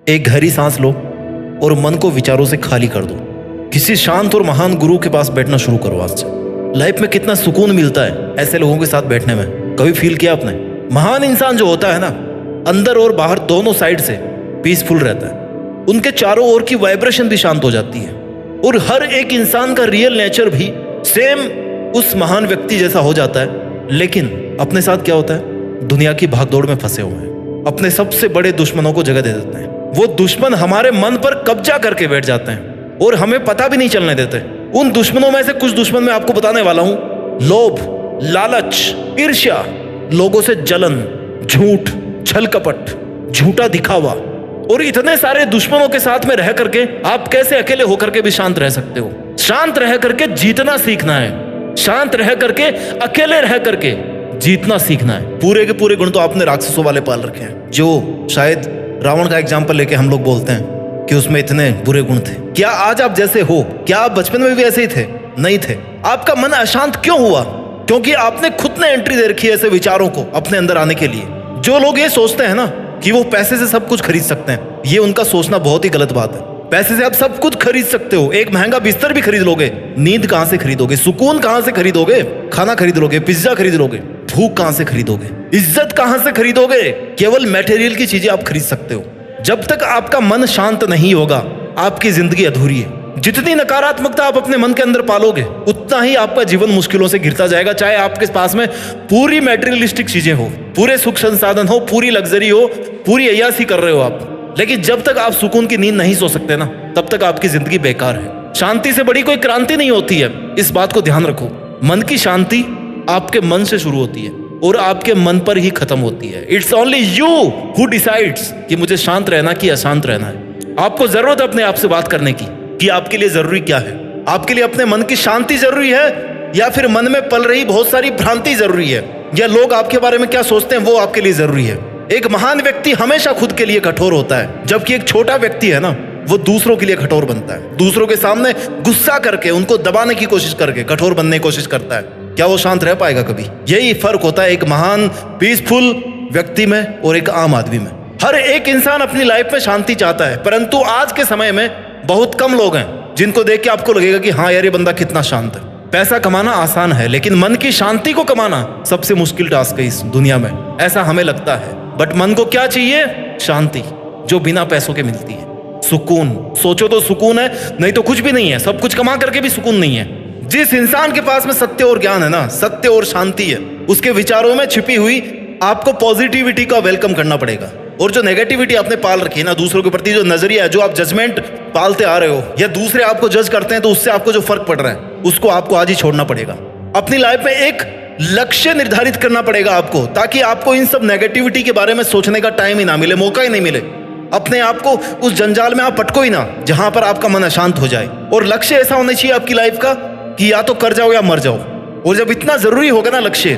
एक गहरी सांस लो और मन को विचारों से खाली कर दो। किसी शांत और महान गुरु के पास बैठना शुरू करो आज से। लाइफ में कितना सुकून मिलता है ऐसे लोगों के साथ बैठने में, कभी फील किया आपने? महान इंसान जो होता है ना, अंदर और बाहर दोनों साइड से पीसफुल रहता है। उनके चारों ओर की वाइब्रेशन भी शांत हो जाती है और हर एक इंसान का रियल नेचर भी सेम उस महान व्यक्ति जैसा हो जाता है। लेकिन अपने साथ क्या होता है? दुनिया की भागदौड़ में फंसे हुए हैं, अपने सबसे बड़े दुश्मनों को जगह दे देते हैं। वो दुश्मन हमारे मन पर कब्जा करके बैठ जाते हैं और हमें पता भी नहीं चलने देते। उन दुश्मनों में से कुछ दुश्मन मैं आपको बताने वाला हूं। लोभ, लालच, ईर्ष्या, लोगों से जलन, झूठ, छल कपट, झूठा दिखावा और इतने सारे दुश्मनों के साथ में रह करके आप कैसे अकेले होकर के भी शांत रह सकते हो? शांत रह करके जीतना सीखना है। शांत रह करके, अकेले रह करके जीतना सीखना है। पूरे के पूरे गुण तो आपने राक्षसों वाले पाल रखे हैं, जो शायद रावण का एग्जाम्पल लेके हम लोग बोलते हैं कि उसमें इतने बुरे गुण थे। क्या आज आप जैसे हो? क्या आप बचपन में भी ऐसे ही थे? नहीं थे। आपका मन अशांत क्यों हुआ? क्योंकि आपने खुद ने एंट्री दे रखी है ऐसे विचारों को अपने अंदर आने के लिए। जो लोग ये सोचते हैं ना कि वो पैसे से सब कुछ खरीद सकते हैं, ये उनका सोचना बहुत ही गलत बात है। पैसे से आप सब कुछ खरीद सकते हो, एक महंगा बिस्तर भी खरीद लोगे। नींद कहां से खरीदोगे? सुकून कहां से खरीदोगे? खाना खरीद लोगे, पिज्जा खरीद लोगे। भूख कहां से खरीदोगे? इज्जत कहां से खरीदोगे? केवल मटेरियल की चीजें आप खरीद सकते हो। जब तक आपका मन शांत नहीं होगा, आपकी जिंदगी अधूरी है। जितनी नकारात्मकता आप अपने मन के अंदर पालोगे, उतना ही आपका जीवन मुश्किलों से घिरता जाएगा। चाहे आपके पास में पूरी मटेरियलिस्टिक चीजें हो, पूरे सुख संसाधन हो, पूरी लग्जरी हो, पूरी अय्यासी कर रहे हो आप, लेकिन जब तक आप सुकून की नींद नहीं सो सकते ना, तब तक आपकी जिंदगी बेकार है। शांति से बड़ी कोई क्रांति नहीं होती है, इस बात को ध्यान रखो। मन की शांति आपके मन से शुरू होती है और आपके मन पर ही खत्म होती है। It's only you who decides कि मुझे शांत रहना कि अशांत रहना है। आपको जरूरत है अपने आप से बात करने की कि आपके लिए जरूरी क्या है। आपके लिए अपने मन की शांति जरूरी है या फिर मन में पल रही बहुत सारी भ्रांति जरूरी है, या लोग आपके बारे में क्या सोचते हैं वो आपके लिए जरूरी है। एक महान व्यक्ति हमेशा खुद के लिए कठोर होता है, जबकि एक छोटा व्यक्ति है ना, वो दूसरों के लिए कठोर बनता है। दूसरों के सामने गुस्सा करके, उनको दबाने की कोशिश करके कठोर बनने की कोशिश करता है। क्या वो शांत रह पाएगा कभी? यही फर्क होता है एक महान पीसफुल व्यक्ति में और एक आम आदमी में। हर एक इंसान अपनी लाइफ में शांति चाहता है, परंतु आज के समय में बहुत कम लोग हैं जिनको देख के आपको लगेगा कि हाँ यार, ये बंदा कितना शांत है। पैसा कमाना आसान है, लेकिन मन की शांति को कमाना सबसे मुश्किल टास्क है इस दुनिया में, ऐसा हमें लगता है। बट मन को क्या चाहिए? शांति, जो बिना पैसों के मिलती है। सुकून, सोचो तो सुकून है, नहीं तो कुछ भी नहीं है। सब कुछ कमा करके भी सुकून नहीं है। जिस इंसान के पास में सत्य और ज्ञान है ना, सत्य और शांति है, उसके विचारों में छिपी हुई आपको पॉजिटिविटी का वेलकम करना पड़ेगा। और जो नेगेटिविटी आपने पाल रखी है ना, दूसरों के प्रति जो नजरिया है, जो आप जजमेंट पालते आ रहे हो, या दूसरे आपको जज करते हैं तो उससे आपको जो फर्क पड़ रहा है, उसको आपको आज ही छोड़ना पड़ेगा। अपनी लाइफ में एक लक्ष्य निर्धारित करना पड़ेगा आपको, ताकि आपको इन सब नेगेटिविटी के बारे में सोचने का टाइम ही ना मिले, मौका ही नहीं मिले। अपने आप को उस जंजाल में आप पटको ही ना जहां पर आपका मन अशांत हो जाए। और लक्ष्य ऐसा होना चाहिए आपकी लाइफ का कि या तो कर जाओ या मर जाओ। और जब इतना जरूरी होगा ना लक्ष्य,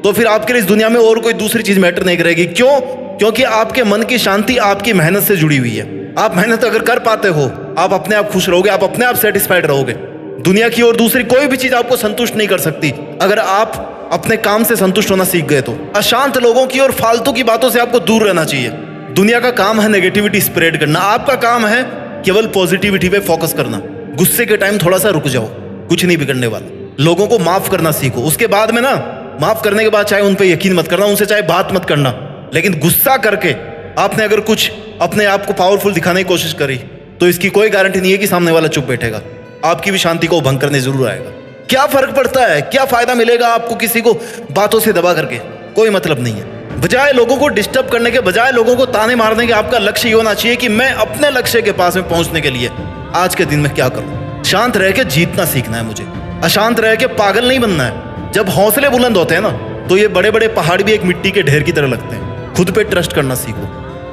तो फिर आपके लिए इस दुनिया में और कोई दूसरी चीज मैटर नहीं करेगी। क्यों? क्योंकि आपके मन की शांति आपकी मेहनत से जुड़ी हुई है। आप मेहनत अगर कर पाते हो, आप अपने आप खुश रहोगे, आप अपने आप सेटिस्फाइड रहोगे। दुनिया की और दूसरी कोई भी चीज आपको संतुष्ट नहीं कर सकती अगर आप अपने काम से संतुष्ट होना सीख गए तो। अशांत लोगों की और फालतू की बातों से आपको दूर रहना चाहिए। दुनिया का काम है नेगेटिविटी स्प्रेड करना, आपका काम है केवल पॉजिटिविटी पे फोकस करना। गुस्से के टाइम थोड़ा सा रुक जाओ, कुछ नहीं बिगड़ने वाला। लोगों को माफ करना सीखो। उसके बाद में ना, माफ करने के बाद चाहे उन पे यकीन मत करना, उनसे चाहे बात मत करना, लेकिन गुस्सा करके आपने अगर कुछ अपने आप को पावरफुल दिखाने की कोशिश करी, तो इसकी कोई गारंटी नहीं है कि सामने वाला चुप बैठेगा। आपकी भी शांति को भंग करने जरूर आएगा। क्या फर्क पड़ता है? क्या फायदा मिलेगा आपको किसी को बातों से दबा करके? कोई मतलब नहीं है। बजाय लोगों को डिस्टर्ब करने के, बजाय लोगों को ताने मारने के, आपका लक्ष्य ये होना चाहिए कि मैं अपने लक्ष्य के पास में पहुंचने के लिए आज के दिन में क्या करूं। शांत रह के जीतना सीखना है मुझे, अशांत रह के पागल नहीं बनना है। जब हौसले बुलंद होते हैं ना, तो ये बड़े बड़े पहाड़ भी एक मिट्टी के ढेर की तरह लगते हैं। खुद पे ट्रस्ट करना सीखो।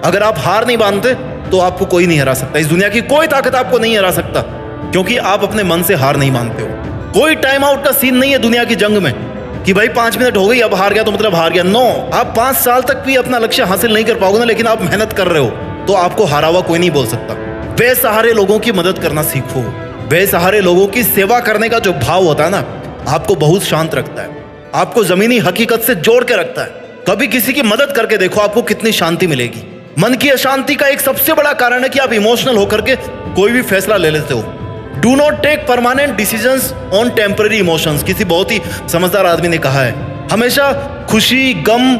अगर आप हार नहीं मानते तो आपको कोई नहीं हरा सकता। इस दुनिया की कोई ताकत आपको नहीं हरा सकता, क्योंकि आप अपने मन से हार नहीं मानते हो। कोई टाइम आउट का सीन नहीं है दुनिया की जंग में कि भाई 5 मिनट हो गई, अब हार गया तो मतलब हार गया। नो, आप 5 साल तक भी अपना लक्ष्य हासिल नहीं कर पाओगे ना, लेकिन आप मेहनत कर रहे हो, तो आपको हारा हुआ कोई नहीं बोल सकता। बेसहारे लोगों की मदद करना सीखो। बेसहारे लोगों की सेवा करने का जो भाव होता है ना, आपको बहुत शांत रखता है, आपको जमीनी हकीकत से जोड़ के रखता है। कभी किसी की मदद करके देखो, आपको कितनी शांति मिलेगी। मन की अशांति का एक सबसे बड़ा कारण है कि आप इमोशनल होकर के कोई भी फैसला ले लेते हो। Do not take permanent decisions on temporary emotions. किसी बहुत ही समझदार आदमी ने कहा है, हमेशा खुशी, गम,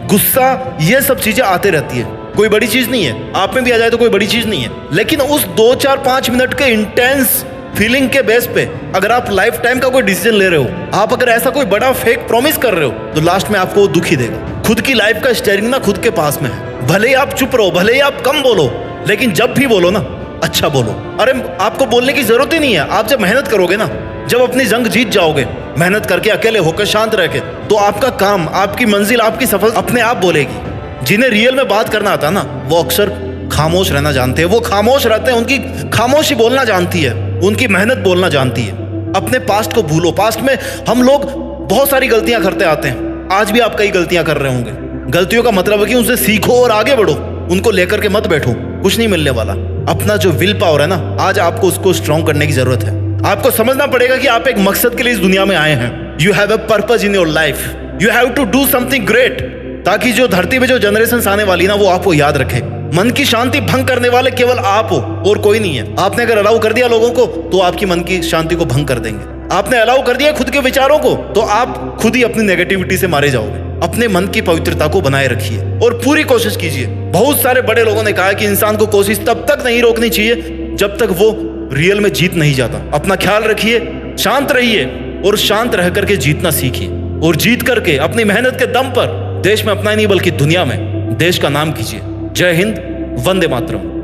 गुस्सा, ये सब चीजें आते रहती है, कोई बड़ी चीज नहीं है। आप में भी आ जाए तो कोई बड़ी चीज नहीं है, लेकिन उस 2, 4, 5 मिनट के इंटेंस फीलिंग के बेस पे अगर आप लाइफ टाइम का कोई डिसीजन ले रहे हो, आप अगर ऐसा कोई बड़ा फेक प्रॉमिस कर रहे हो, तो लास्ट में आपको वो दुख ही देगा। खुद की लाइफ का स्टीयरिंग ना खुद के पास में है। भले ही आप चुप रहो, भले ही आप कम बोलो, लेकिन जब भी बोलो ना, अच्छा बोलो। अरे आपको बोलने की जरूरत ही नहीं है। आप जब मेहनत करोगे ना, जब अपनी जंग जीत जाओगे, मेहनत करके अकेले होकर शांत रह के, तो आपका काम, आपकी मंजिल, आपकी सफलता अपने आप बोलेगी। जिन्हें रियल में बात करना आता है ना, वो अक्सर खामोश रहना जानते हैं। वो खामोश रहते हैं, उनकी खामोशी बोलना जानती है, उनकी मेहनत बोलना जानती है। अपने पास्ट को भूलो। पास्ट में हम लोग बहुत सारी गलतियां करते आते हैं। आज भी आप कई गलतियां कर रहे होंगे। गलतियों का मतलब है कि उनसे सीखो और आगे बढ़ो। उनको लेकर के मत बैठो, कुछ नहीं मिलने वाला। अपना जो विल पावर है ना, आज आपको उसको स्ट्रॉन्ग करने की जरूरत है। आपको समझना पड़ेगा कि आप एक मकसद के लिए इस दुनिया में आए हैं। You have a purpose in your life. You have to do something great, ताकि जो धरती पे जो जनरेशन आने वाली ना, वो आपको याद रखे। मन की शांति भंग करने वाले केवल आप हो और कोई नहीं है। आपने अगर अलाउ कर दिया लोगों को, तो आपकी मन की शांति को भंग कर देंगे। आपने अलाउ कर दिया खुद के विचारों को, तो आप खुद ही अपनी नेगेटिविटी से मारे जाओगे। अपने मन की पवित्रता को बनाए रखिए और पूरी कोशिश कीजिए। बहुत सारे बड़े लोगों ने कहा है कि इंसान को कोशिश तब तक नहीं रोकनी चाहिए जब तक वो रियल में जीत नहीं जाता। अपना ख्याल रखिए, शांत रहिए और शांत रह करके जीतना सीखिए। और जीत करके अपनी मेहनत के दम पर देश में अपना ही नहीं बल्कि दुनिया में देश का नाम कीजिए। जय हिंद, वंदे मातरम।